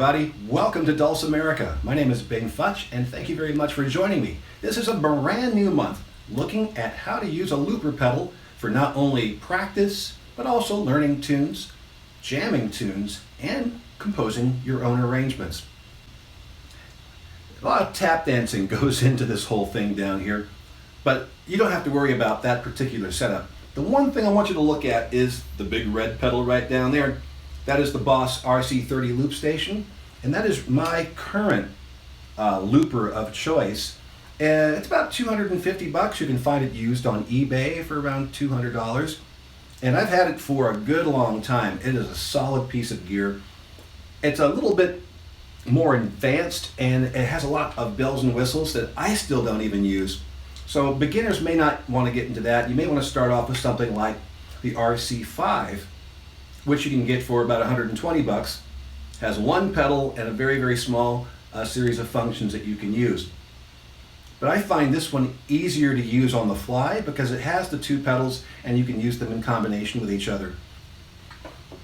everybody. Welcome to Dulcimerica. My name is Bing Futch, and thank you very much for joining me. This is a brand new month looking at how to use a looper pedal for not only practice, but also learning tunes, jamming tunes, and composing your own arrangements. A lot of tap dancing goes into this whole thing down here, but you don't have to worry about that particular setup. The one thing I want you to look at is the big red pedal right down there. That is the Boss RC30 loop station, and that is my current looper of choice. It's about 250 bucks. You can find it used on eBay for around $200, and I've had it for a good long time. It is a solid piece of gear. It's a little bit more advanced, and it has a lot of bells and whistles that I still don't even use. So beginners may not want to get into that. You may want to start off with something like the RC5, which you can get for about 120 bucks. Has one pedal and a very, very small series of functions that you can use. But I find this one easier to use on the fly because it has the two pedals and you can use them in combination with each other.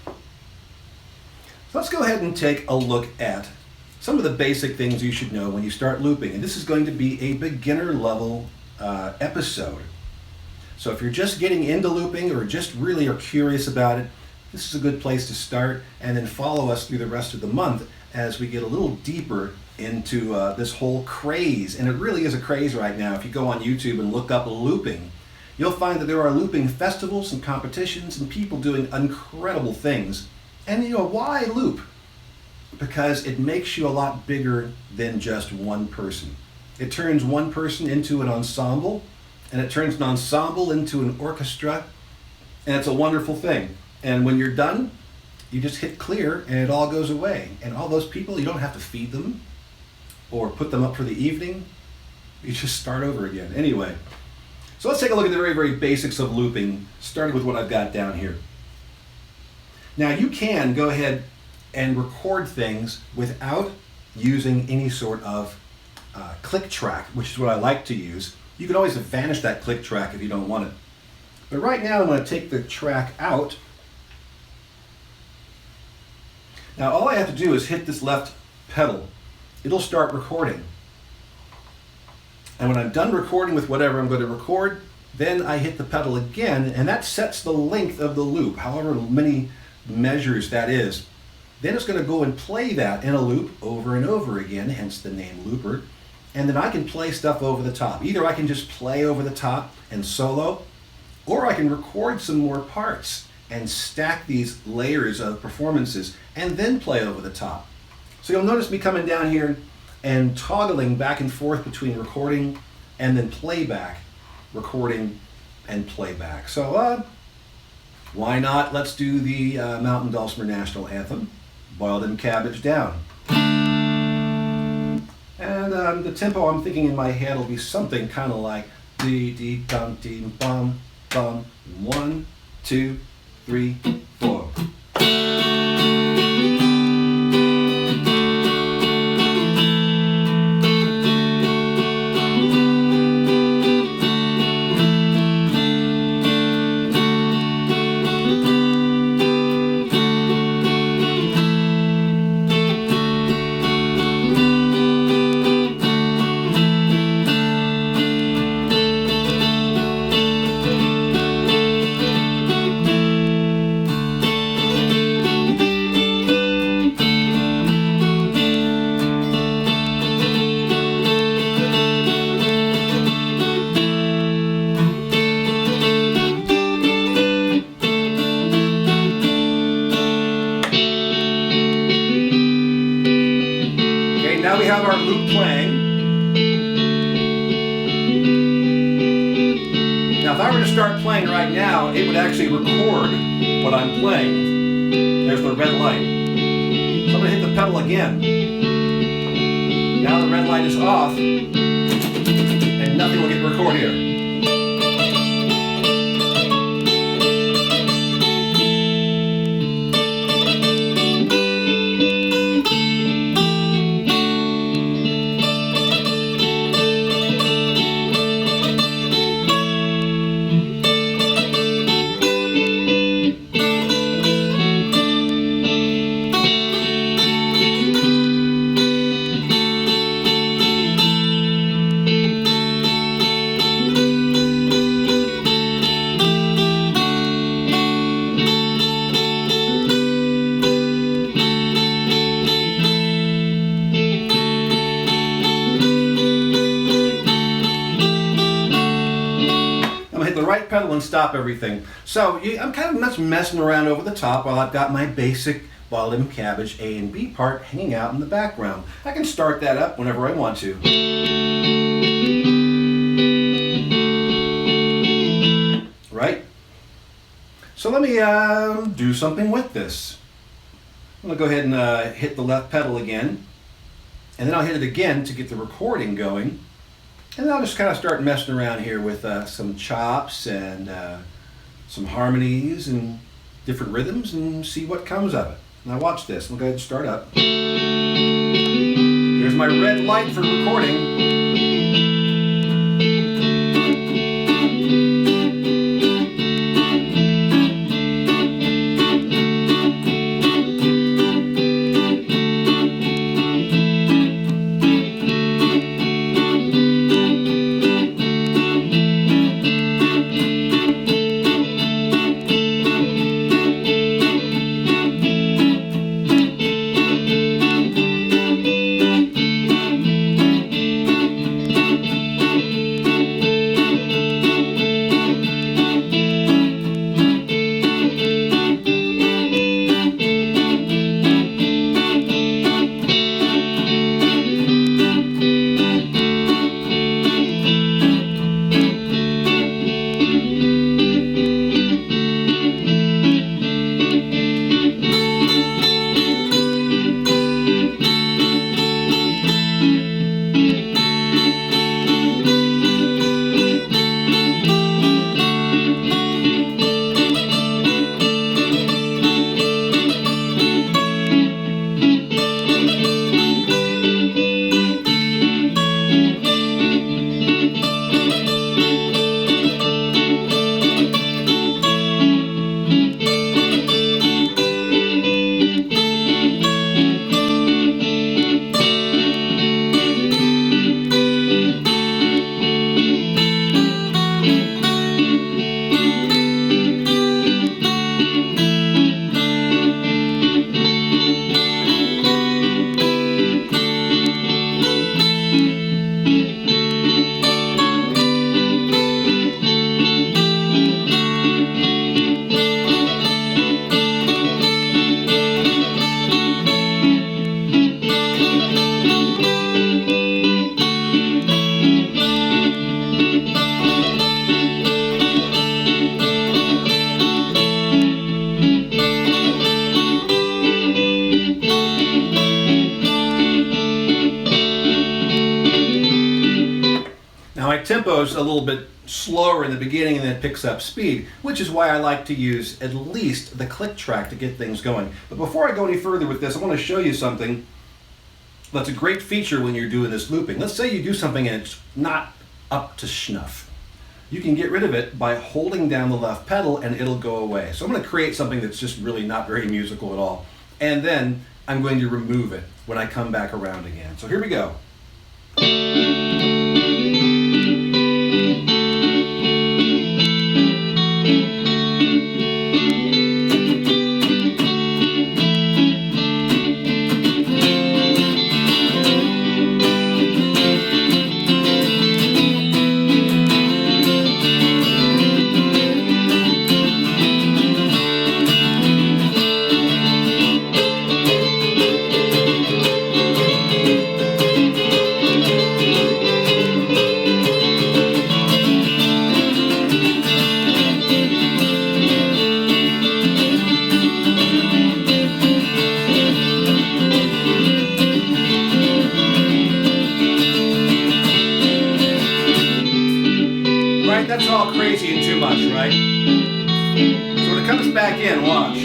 So let's go ahead and take a look at some of the basic things you should know when you start looping. And this is going to be a beginner level episode. So if you're just getting into looping or just really are curious about it, this is a good place to start, and then follow us through the rest of the month as we get a little deeper into this whole craze. And it really is a craze right now. If you go on YouTube and look up looping, you'll find that there are looping festivals and competitions and people doing incredible things. And you know, why loop? Because it makes you a lot bigger than just one person. It turns one person into an ensemble, and it turns an ensemble into an orchestra, and it's a wonderful thing. And when you're done, you just hit clear and it all goes away. And all those people, you don't have to feed them or put them up for the evening. You just start over again. Anyway, so let's take a look at the very, very basics of looping, starting with what I've got down here. Now you can go ahead and record things without using any sort of click track, which is what I like to use. You can always vanish that click track if you don't want it. But right now I'm going to take the track out. Now all I have to do is hit this left pedal. It'll start recording. And when I'm done recording with whatever I'm going to record, then I hit the pedal again, and that sets the length of the loop, however many measures that is. Then it's going to go and play that in a loop over and over again, hence the name looper. And then I can play stuff over the top. Either I can just play over the top and solo, or I can record some more parts and stack these layers of performances and then play over the top. So you'll notice me coming down here and toggling back and forth between recording and then playback, recording and playback. So why not? Let's do the Mountain Dulcimer National Anthem, Bile Dem Cabbage down. And the tempo I'm thinking in my head will be something kind of like dee dee dum dee bum bum 1, 2, 3, 4. Now we have our loop playing. Now if I were to start playing right now, it would actually record what I'm playing. There's the red light. So I'm going to hit the pedal again. Now the red light is off, and nothing will get recorded here. pedal and stop everything. So I'm kind of messing around over the top while I've got my basic Bile Dem Cabbage A and B part hanging out in the background. I can start that up whenever I want to. Right? So let me do something with this. I'm going to go ahead and hit the left pedal again, and then I'll hit it again to get the recording going. And then I'll just kind of start messing around here with some chops and some harmonies and different rhythms and see what comes of it. Now watch this. We'll go ahead and start up. Here's my red light for recording. Tempo's a little bit slower in the beginning and then it picks up speed, which is why I like to use at least the click track to get things going. But before I go any further with this, I want to show you something that's a great feature when you're doing this looping. Let's say you do something and it's not up to snuff. You can get rid of it by holding down the left pedal and it'll go away. So I'm going to create something that's just really not very musical at all. And then I'm going to remove it when I come back around again. So here we go. That's all crazy and too much, right? So when it comes back in, watch.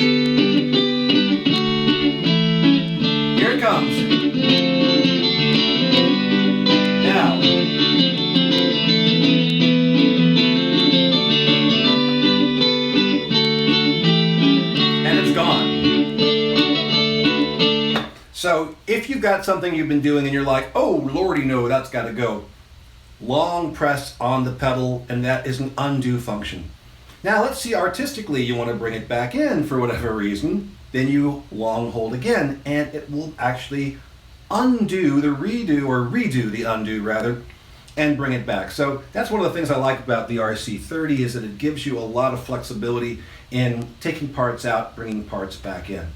Here it comes. Now. And it's gone. So if you've got something you've been doing and you're like, oh, lordy no, that's got to go. Long press on the pedal, and that is an undo function. Now let's see, artistically you want to bring it back in for whatever reason, then you long hold again and it will actually undo the redo, or redo the undo rather, and bring it back. So that's one of the things I like about the RC30 is that it gives you a lot of flexibility in taking parts out, bringing parts back in.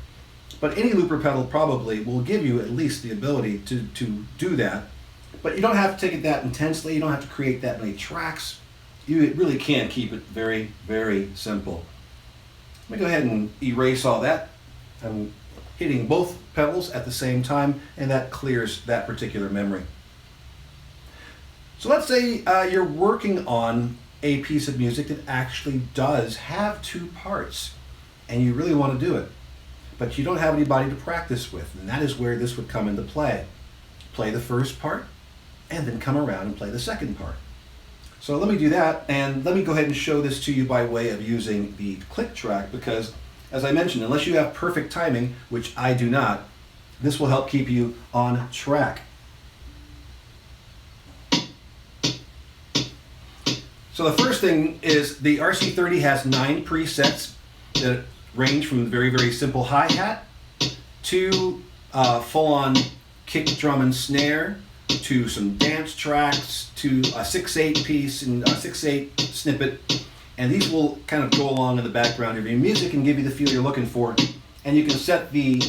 But any looper pedal probably will give you at least the ability to do that. But you don't have to take it that intensely. You don't have to create that many tracks. You really can keep it very, very simple. Let me go ahead and erase all that. I'm hitting both pedals at the same time, and that clears that particular memory. So let's say you're working on a piece of music that actually does have two parts, and you really want to do it, but you don't have anybody to practice with, and that is where this would come into play. Play the first part, and then come around and play the second part. So let me do that, and let me go ahead and show this to you by way of using the click track, because as I mentioned, unless you have perfect timing, which I do not, this will help keep you on track. So the first thing is the RC30 has 9 presets that range from very, very simple hi-hat to full-on kick, drum, and snare, to some dance tracks, to a 6/8 piece and a 6/8 snippet. And these will kind of go along in the background of your music and give you the feel you're looking for. And you can set the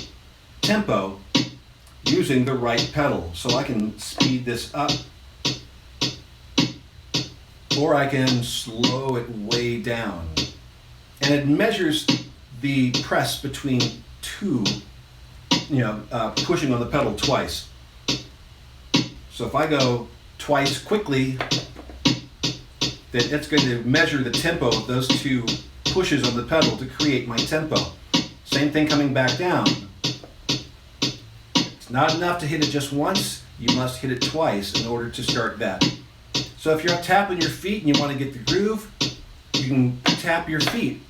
tempo using the right pedal. So I can speed this up, or I can slow it way down. And it measures the press between two, pushing on the pedal twice. So if I go twice quickly, then it's going to measure the tempo of those two pushes on the pedal to create my tempo. Same thing coming back down. It's not enough to hit it just once, you must hit it twice in order to start that. So if you're tapping your feet and you want to get the groove, you can tap your feet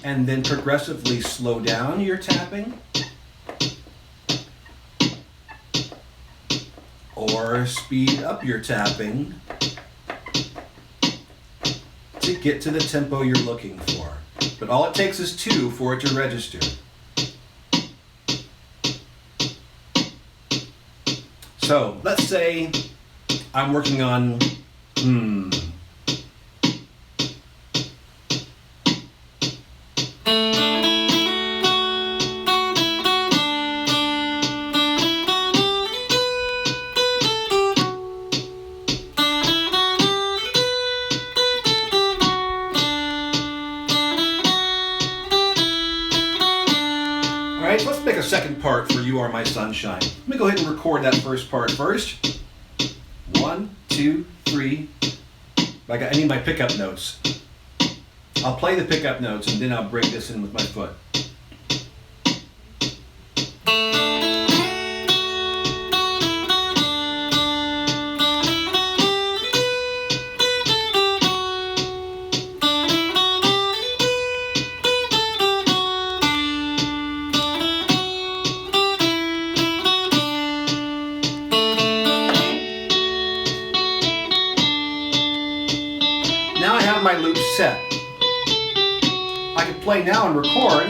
and then progressively slow down your tapping, or speed up your tapping to get to the tempo you're looking for. But all it takes is 2 for it to register. So let's say I'm working on Alright, so let's make a second part for You Are My Sunshine. Let me go ahead and record that first part first. 1, 2, 3. I need my pickup notes. I'll play the pickup notes and then I'll bring this in with my foot. Now I have my loop set. I can play now and record,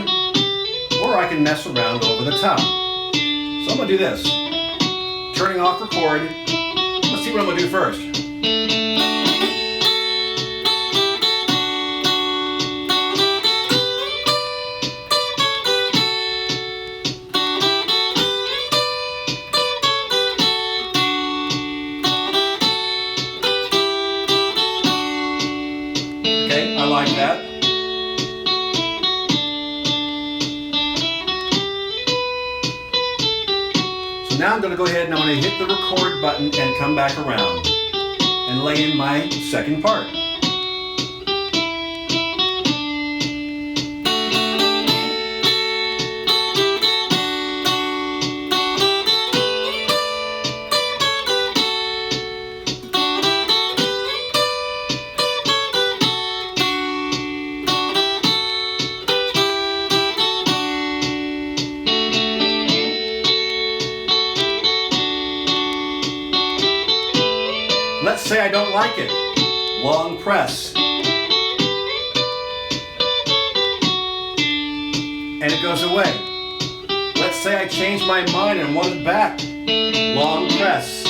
or I can mess around over the top. So I'm going to do this. Turning off record. Let's see what I'm going to do first. Okay, I like that. So now I'm going to go ahead and I'm going to hit the record button and come back around and lay in my second part. Let's say I don't like it. Long press. And it goes away. Let's say I change my mind and want it back. Long press.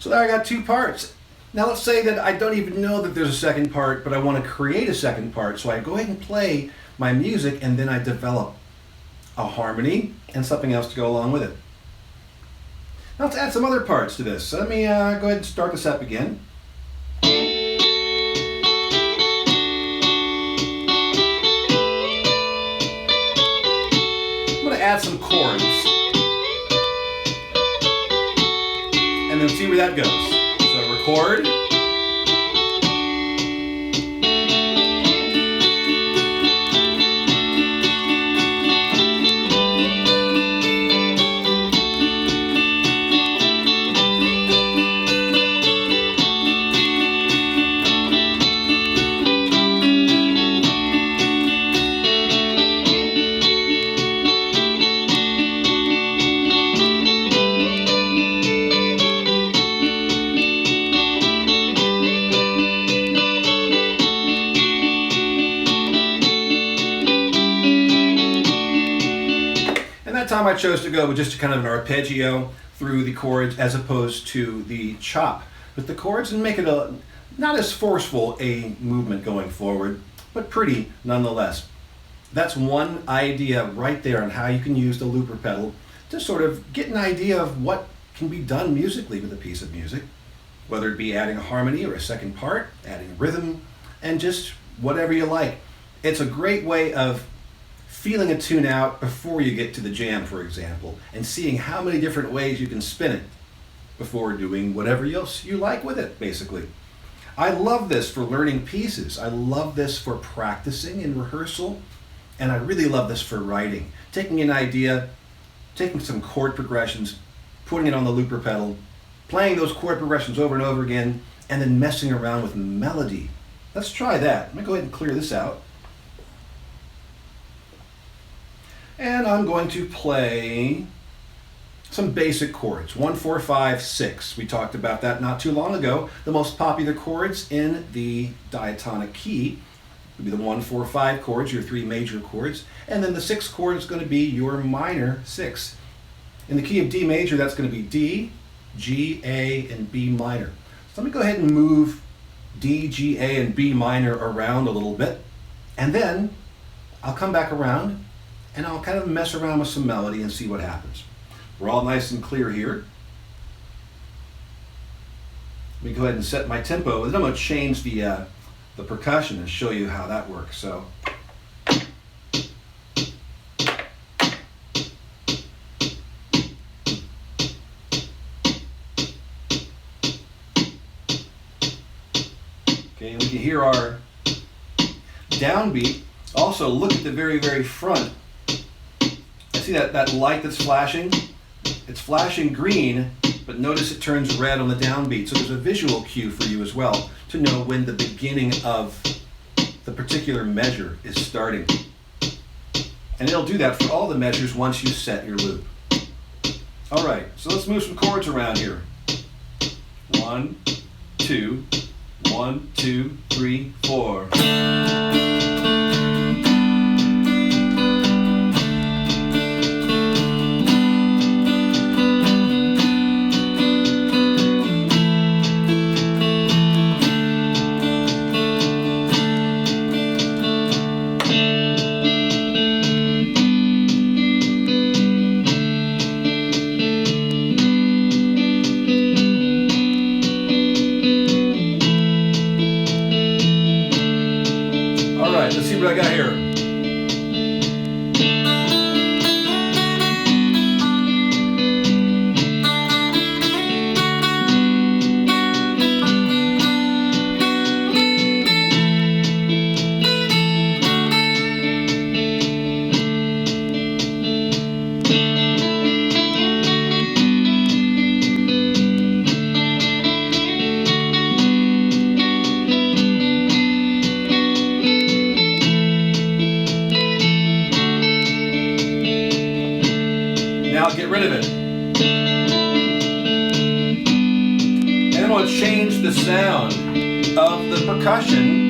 So there I got two parts. Now let's say that I don't even know that there's a second part, but I want to create a second part. So I go ahead and play my music, and then I develop a harmony and something else to go along with it. Now let's add some other parts to this. So let me go ahead and start this up again. I'm going to add some chords and then see where that goes. So record. Time I chose to go with just kind of an arpeggio through the chords as opposed to the chop with the chords, and make it a not as forceful a movement going forward, but pretty nonetheless. That's one idea right there on how you can use the looper pedal to sort of get an idea of what can be done musically with a piece of music, whether it be adding a harmony or a second part, adding rhythm, and just whatever you like. It's a great way of feeling a tune out before you get to the jam, for example, and seeing how many different ways you can spin it before doing whatever else you like with it, basically. I love this for learning pieces. I love this for practicing and rehearsal, and I really love this for writing. Taking an idea, taking some chord progressions, putting it on the looper pedal, playing those chord progressions over and over again, and then messing around with melody. Let's try that. Let me go ahead and clear this out. And I'm going to play some basic chords, 1, 4, 5, 6. We talked about that not too long ago. The most popular chords in the diatonic key would be the 1, 4, 5 chords, your three major chords, and then the sixth chord is going to be your minor 6. In the key of D major, that's going to be D, G, A, and B minor. So let me go ahead and move D, G, A, and B minor around a little bit, and then I'll come back around and I'll kind of mess around with some melody and see what happens. We're all nice and clear here. Let me go ahead and set my tempo, and then I'm going to change the percussion and show you how that works. So. Okay, and we can hear our downbeat. Also, look at the very, very front. See that light that's flashing? It's flashing green, but notice it turns red on the downbeat. So there's a visual cue for you as well to know when the beginning of the particular measure is starting. And it'll do that for all the measures once you set your loop. All right, so let's move some chords around here. 1, 2, 1, 2, 3, 4. Let's see what I got here. Now get rid of it. And I'm going to change the sound of the percussion.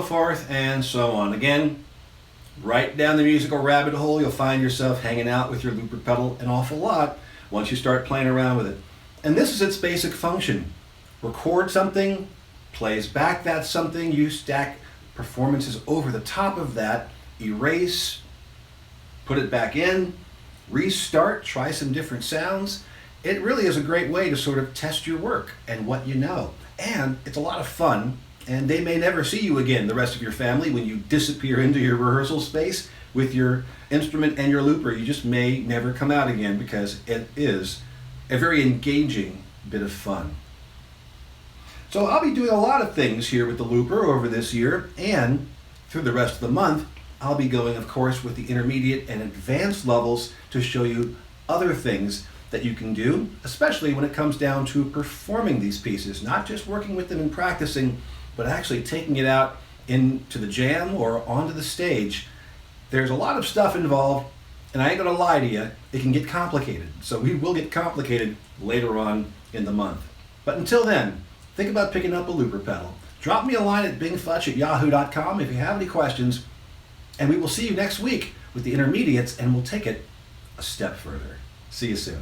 forth and so on. Again, right down the musical rabbit hole, you'll find yourself hanging out with your looper pedal an awful lot once you start playing around with it. And this is its basic function. Record something, plays back that something, you stack performances over the top of that, erase, put it back in, restart, try some different sounds. It really is a great way to sort of test your work and what you know. And it's a lot of fun, and they may never see you again, the rest of your family, when you disappear into your rehearsal space with your instrument and your looper. You just may never come out again because it is a very engaging bit of fun. So I'll be doing a lot of things here with the looper over this year, and through the rest of the month, I'll be going, of course, with the intermediate and advanced levels to show you other things that you can do, especially when it comes down to performing these pieces, not just working with them and practicing, but actually taking it out into the jam or onto the stage. There's a lot of stuff involved, and I ain't gonna lie to you, it can get complicated. So we will get complicated later on in the month. But until then, think about picking up a looper pedal. Drop me a line at bingfutch@yahoo.com if you have any questions, and we will see you next week with the intermediates, and we'll take it a step further. See you soon.